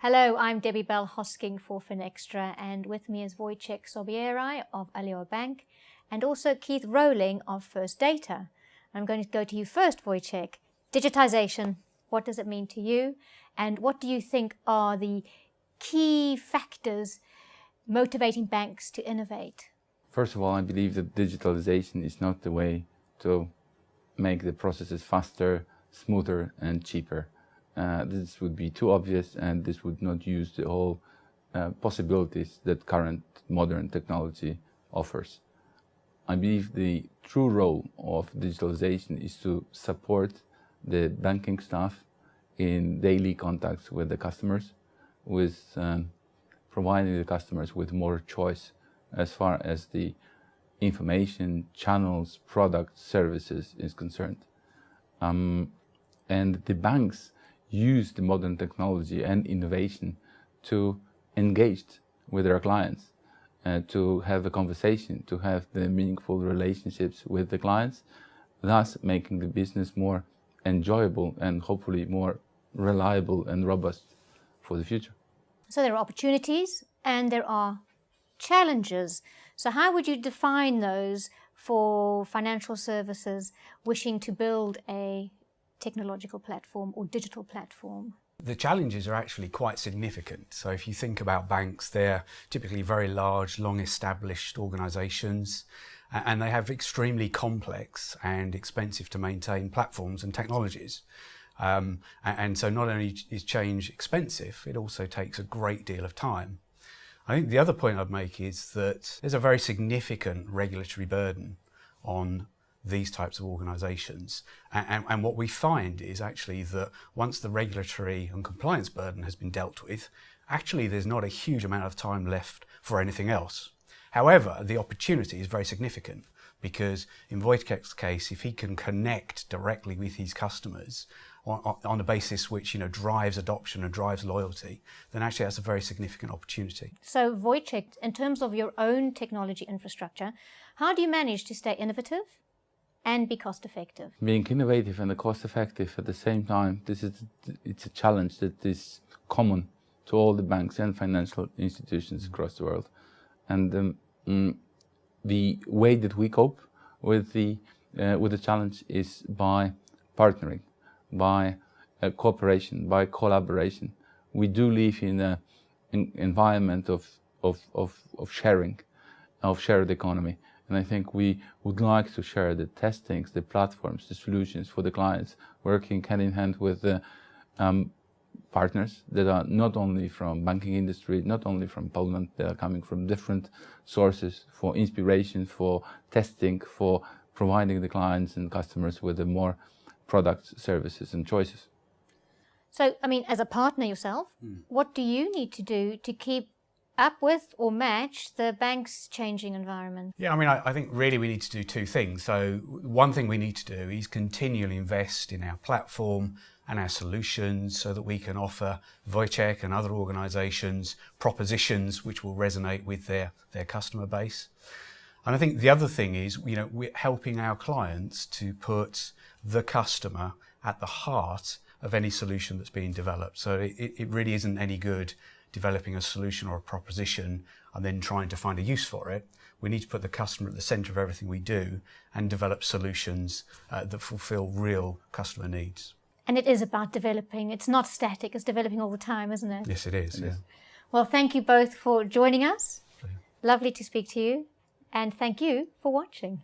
Hello, I'm Debbie Bell-Hosking for Finextra, and with me is Wojciech Sobieraj of Alior Bank and also Keith Rowling of First Data. I'm going to go to you first, Wojciech. Digitization, what does it mean to you? And what do you think are the key factors motivating banks to innovate? First of all, I believe that digitalization is not the way to make the processes faster, smoother and cheaper. This would be too obvious, and this would not use the whole possibilities that current modern technology offers. I believe the true role of digitalization is to support the banking staff in daily contacts with the customers, with providing the customers with more choice as far as the information, channels, products, services is concerned. And the banks use the modern technology and innovation to engage with their clients, to have a conversation, to have the meaningful relationships with the clients, thus making the business more enjoyable and hopefully more reliable and robust for the future. So there are opportunities and there are challenges. So how would you define those for financial services wishing to build a technological platform or digital platform? The challenges are actually quite significant. So if you think about banks, they're typically very large, long established organisations, and they have extremely complex and expensive to maintain platforms and technologies. And so not only is change expensive, it also takes a great deal of time. I think the other point I'd make is that there's a very significant regulatory burden on these types of organisations. And what we find is actually that once the regulatory and compliance burden has been dealt with, actually there's not a huge amount of time left for anything else. However, the opportunity is very significant because in Wojciech's case, if he can connect directly with his customers on a basis which drives adoption and drives loyalty, then actually that's a very significant opportunity. So Wojciech, in terms of your own technology infrastructure, how do you manage to stay innovative and be cost effective? Being innovative and cost effective at the same time, it's a challenge that is common to all the banks and financial institutions across the world. And the way that we cope with the challenge is by partnering, by cooperation, by collaboration. We do live in an environment of sharing, of shared economy. And I think we would like to share the testings, the platforms, the solutions for the clients, working hand in hand with the partners that are not only from banking industry, not only from Poland, they are coming from different sources for inspiration, for testing, for providing the clients and customers with the more products, services and choices. So, as a partner yourself, what do you need to do to keep up with or match the bank's changing environment? Yeah, I think really we need to do two things. So one thing we need to do is continually invest in our platform and our solutions so that we can offer Wojciech and other organisations propositions which will resonate with their customer base. And I think the other thing is, we're helping our clients to put the customer at the heart of any solution that's being developed. So it really isn't any good developing a solution or a proposition and then trying to find a use for it. We need to put the customer at the centre of everything we do and develop solutions that fulfil real customer needs. And it is about developing. It's not static, it's developing all the time, isn't it? Yes, it is. Yeah. Well, thank you both for joining us. Brilliant. Lovely to speak to you. And thank you for watching.